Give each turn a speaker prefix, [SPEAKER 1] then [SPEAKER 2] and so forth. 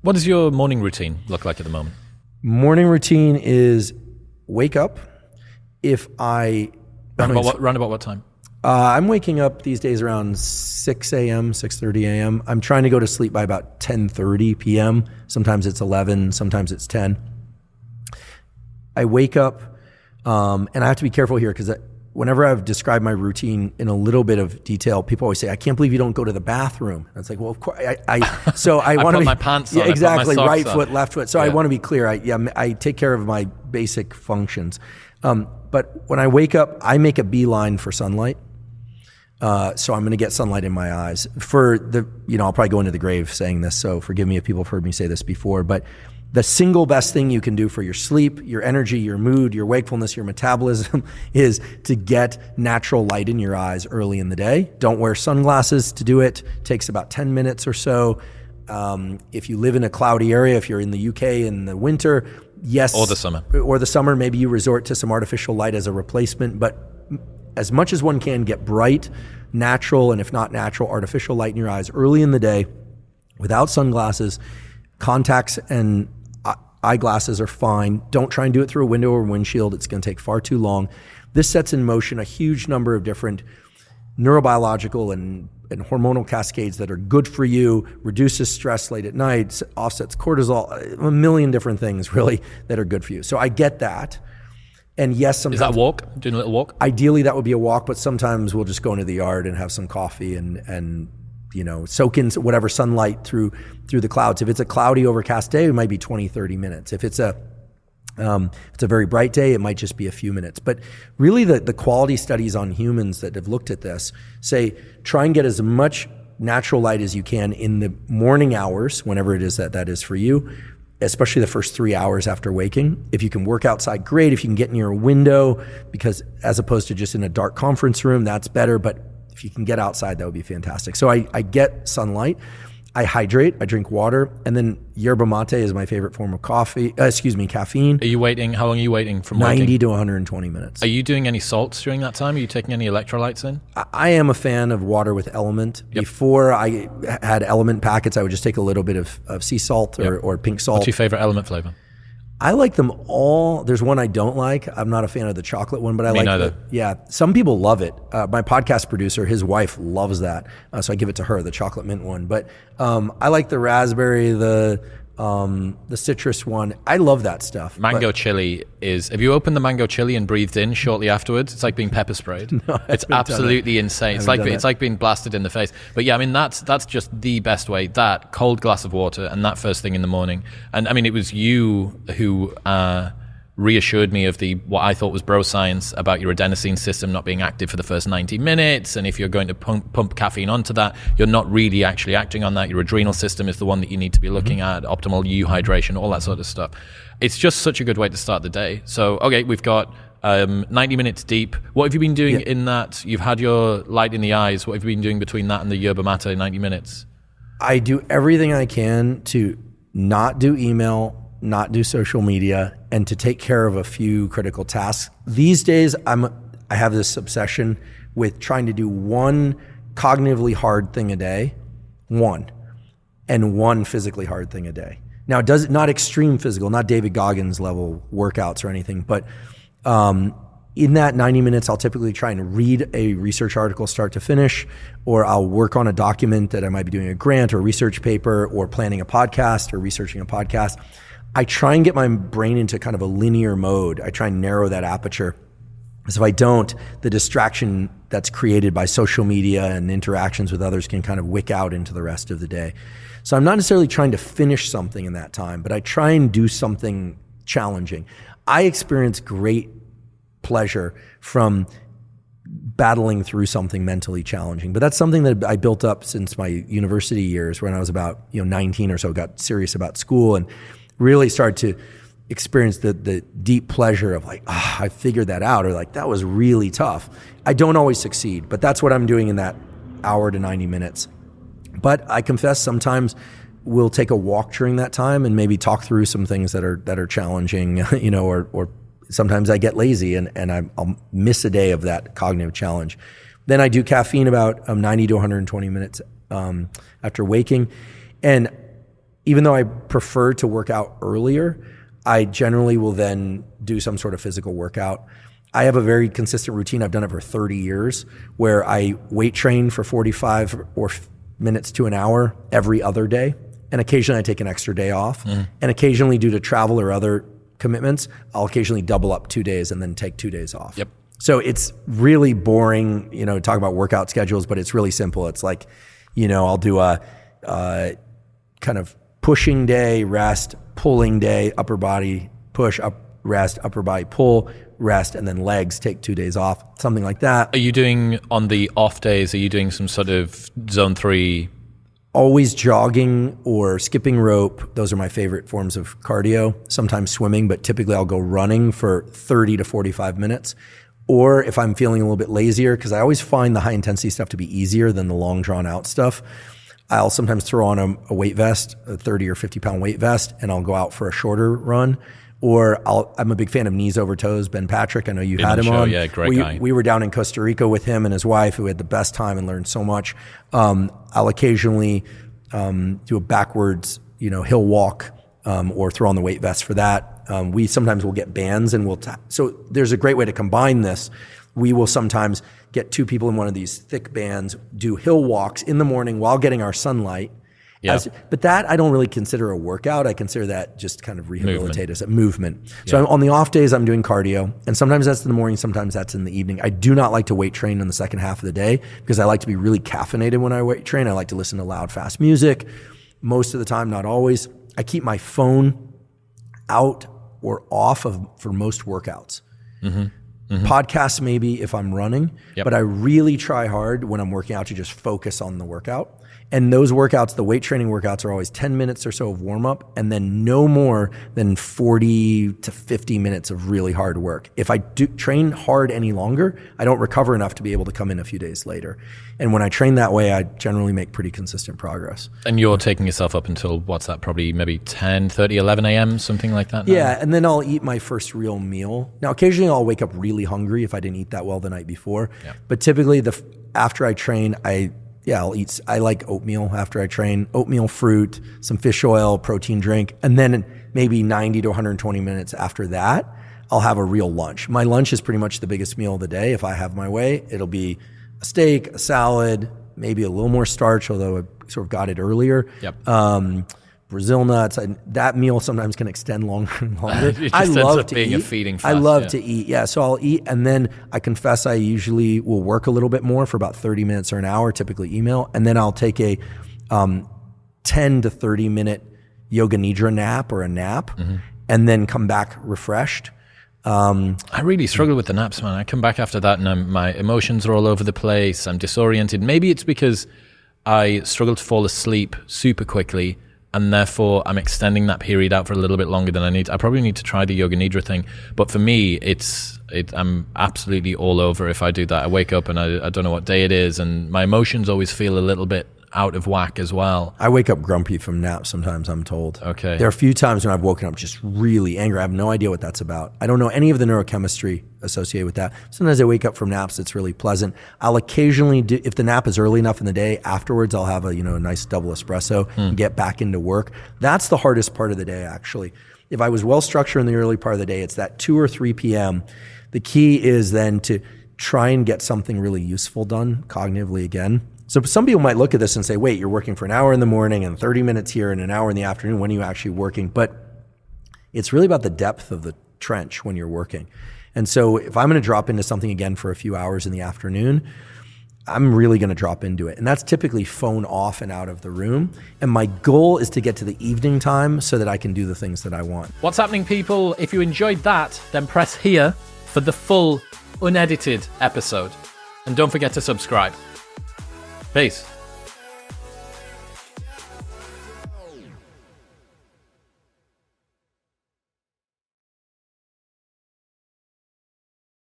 [SPEAKER 1] What does your morning routine look like at the moment?
[SPEAKER 2] Morning routine is wake up.
[SPEAKER 1] Round about what time?
[SPEAKER 2] I'm waking up these days around 6 a.m., 6:30 a.m. I'm trying to go to sleep by about 10:30 p.m. Sometimes it's 11, sometimes it's 10. I wake up, and I have to be careful here because whenever I've described my routine in a little bit of detail, people always say, "I can't believe you don't go to the bathroom." And it's like, well, of course, I want to
[SPEAKER 1] put my pants on.
[SPEAKER 2] Yeah, exactly,
[SPEAKER 1] I put my
[SPEAKER 2] right
[SPEAKER 1] socks
[SPEAKER 2] foot,
[SPEAKER 1] on.
[SPEAKER 2] left foot. So I want to be clear. I take care of my basic functions. But when I wake up, I make a beeline for sunlight. So I'm going to get sunlight in my eyes. I'll probably go into the grave saying this, so forgive me if people have heard me say this before, but the single best thing you can do for your sleep, your energy, your mood, your wakefulness, your metabolism is to get natural light in your eyes early in the day. Don't wear sunglasses to do it. It takes about 10 minutes or so. If you live in a cloudy area, if you're in the UK in the winter, yes.
[SPEAKER 1] Or the summer,
[SPEAKER 2] maybe you resort to some artificial light as a replacement, but as much as one can, get bright, natural, and if not natural, artificial light in your eyes early in the day without sunglasses. Contacts and eyeglasses are fine. Don't try and do it through a window or windshield. It's going to take far too long. This sets in motion a huge number of different neurobiological and hormonal cascades that are good for you, reduces stress late at night, offsets cortisol, a million different things really that are good for you. So I get that. And yes, sometimes.
[SPEAKER 1] Is that a walk? Doing a little walk?
[SPEAKER 2] Ideally, that would be a walk, but sometimes we'll just go into the yard and have some coffee and soak in whatever sunlight through the clouds. If it's a cloudy, overcast day, it might be 20, 30 minutes. If it's a very bright day, it might just be a few minutes. But really, the quality studies on humans that have looked at this say try and get as much natural light as you can in the morning hours, whenever it is that is for you, especially the first 3 hours after waking. If you can work outside, great. If you can get near a window, because as opposed to just in a dark conference room, that's better. But if you can get outside, that would be fantastic. So I get sunlight. I hydrate, I drink water, and then yerba mate is my favorite form of caffeine.
[SPEAKER 1] Are you waiting? How long are you waiting from
[SPEAKER 2] 90
[SPEAKER 1] waiting?
[SPEAKER 2] to 120 minutes.
[SPEAKER 1] Are you doing any salts during that time? Are you taking any electrolytes in?
[SPEAKER 2] I am a fan of water with element. Yep. Before I had element packets, I would just take a little bit of sea salt or pink salt.
[SPEAKER 1] What's your favorite element flavor?
[SPEAKER 2] I like them all. There's one I don't like. I'm not a fan of the chocolate one, but I like
[SPEAKER 1] neither.
[SPEAKER 2] Some people love it. My podcast producer, his wife loves that. So I give it to her, the chocolate mint one. But I like the raspberry, the citrus one. I love that stuff.
[SPEAKER 1] Mango chili is, have you opened the mango chili and breathed in shortly afterwards? It's like being pepper sprayed. No, it's absolutely insane. It's like being blasted in the face. But yeah, I mean, that's just the best way. That cold glass of water and that first thing in the morning. And I mean, it was you who reassured me of what I thought was bro science about your adenosine system not being active for the first 90 minutes. And if you're going to pump caffeine onto that, you're not really actually acting on that. Your adrenal system is the one that you need to be looking at, optimal hydration, all that sort of stuff. It's just such a good way to start the day. So, okay, we've got 90 minutes deep. What have you been doing in that? You've had your light in the eyes. What have you been doing between that and the yerba mate 90 minutes? I
[SPEAKER 2] do everything I can to not do email, not do social media, and to take care of a few critical tasks. These days, I have this obsession with trying to do one cognitively hard thing a day, and one physically hard thing a day. Now, not extreme physical, not David Goggins level workouts or anything, but in that 90 minutes, I'll typically try and read a research article start to finish, or I'll work on a document that I might be doing a grant or research paper or planning a podcast or researching a podcast. I try and get my brain into kind of a linear mode. I try and narrow that aperture. Because if I don't, the distraction that's created by social media and interactions with others can kind of wick out into the rest of the day. So I'm not necessarily trying to finish something in that time, but I try and do something challenging. I experience great pleasure from battling through something mentally challenging. But that's something that I built up since my university years when I was about 19 or so, got serious about school and really started to experience the deep pleasure of like, I figured that out, or like, that was really tough. I don't always succeed, but that's what I'm doing in that hour to 90 minutes. But I confess sometimes we'll take a walk during that time and maybe talk through some things that are challenging, or sometimes I get lazy and I'll miss a day of that cognitive challenge. Then I do caffeine about 90 to 120 minutes after waking. And even though I prefer to work out earlier, I generally will then do some sort of physical workout. I have a very consistent routine. I've done it for 30 years where I weight train for 45 or minutes to an hour every other day. And occasionally I take an extra day off. And occasionally, due to travel or other commitments, I'll occasionally double up 2 days and then take 2 days off.
[SPEAKER 1] Yep.
[SPEAKER 2] So it's really boring, to talk about workout schedules, but it's really simple. It's like, I'll do a kind of pushing day, rest, pulling day, upper body push, rest, upper body pull, rest, and then legs, take 2 days off, something like that.
[SPEAKER 1] Are you doing, on the off days, are you doing some sort of zone 3?
[SPEAKER 2] Always jogging or skipping rope. Those are my favorite forms of cardio. Sometimes swimming, but typically I'll go running for 30 to 45 minutes. Or if I'm feeling a little bit lazier, because I always find the high intensity stuff to be easier than the long drawn out stuff, I'll sometimes throw on a weight vest, a 30 or 50 pound weight vest, and I'll go out for a shorter run. Or I'm a big fan of Knees Over Toes, Ben Patrick. I know you had him on.
[SPEAKER 1] Yeah, great guy.
[SPEAKER 2] We were down in Costa Rica with him and his wife, who had the best time and learned so much. I'll occasionally do a backwards, hill walk, or throw on the weight vest for that. We sometimes will get bands and so there's a great way to combine this. We will sometimes get 2 people in one of these thick bands, do hill walks in the morning while getting our sunlight.
[SPEAKER 1] Yeah.
[SPEAKER 2] But that I don't really consider a workout. I consider that just kind of rehabilitate as a movement. So on the off days, I'm doing cardio, and sometimes that's in the morning, sometimes that's in the evening. I do not like to weight train in the second half of the day because I like to be really caffeinated when I weight train. I like to listen to loud, fast music. Most of the time, not always. I keep my phone out or off for most workouts. Podcasts maybe if I'm running, but I really try hard when I'm working out to just focus on the workout. And those workouts, the weight training workouts, are always 10 minutes or so of warm up and then no more than 40 to 50 minutes of really hard work. If I do train hard any longer, I don't recover enough to be able to come in a few days later. And when I train that way, I generally make pretty consistent progress.
[SPEAKER 1] And you're taking yourself up until, what's that, probably maybe 10, 30, 11 a.m., something like that now?
[SPEAKER 2] Yeah, and then I'll eat my first real meal. Now, occasionally I'll wake up really hungry if I didn't eat that well the night before. Yeah. But typically after I train, I'll eat. I like oatmeal after I train. Oatmeal, fruit, some fish oil, protein drink, and then maybe 90 to 120 minutes after that, I'll have a real lunch. My lunch is pretty much the biggest meal of the day. If I have my way, it'll be a steak, a salad, maybe a little more starch, although I sort of got it earlier.
[SPEAKER 1] Yep.
[SPEAKER 2] Brazil nuts. That meal sometimes can extend longer and longer.
[SPEAKER 1] It just ends up being a feeding fast.
[SPEAKER 2] I love to eat. Yeah. So I'll eat, and then I confess I usually will work a little bit more for about 30 minutes or an hour, typically email, and then I'll take a 10 to 30 minute yoga nidra nap or a nap, and then come back refreshed.
[SPEAKER 1] I really struggle with the naps, man. I come back after that and my emotions are all over the place. I'm disoriented. Maybe it's because I struggle to fall asleep super quickly, and therefore I'm extending that period out for a little bit longer than I need. I probably need to try the yoga nidra thing, but for me, I'm absolutely all over if I do that. I wake up and I don't know what day it is, and my emotions always feel a little bit out of whack as well.
[SPEAKER 2] I wake up grumpy from naps sometimes, I'm told.
[SPEAKER 1] Okay.
[SPEAKER 2] There are a few times when I've woken up just really angry. I have no idea what that's about. I don't know any of the neurochemistry associated with that. Sometimes I wake up from naps, it's really pleasant. I'll occasionally do, if the nap is early enough in the day, afterwards I'll have a nice double espresso and get back into work. That's the hardest part of the day, actually. If I was well structured in the early part of the day, it's that 2 or 3 p.m. The key is then to try and get something really useful done cognitively again. So some people might look at this and say, wait, you're working for an hour in the morning and 30 minutes here and an hour in the afternoon. When are you actually working? But it's really about the depth of the trench when you're working. And so if I'm going to drop into something again for a few hours in the afternoon, I'm really going to drop into it. And that's typically phone off and out of the room. And my goal is to get to the evening time so that I can do the things that I want.
[SPEAKER 1] What's happening, people? If you enjoyed that, then press here for the full unedited episode. And don't forget to subscribe. Peace.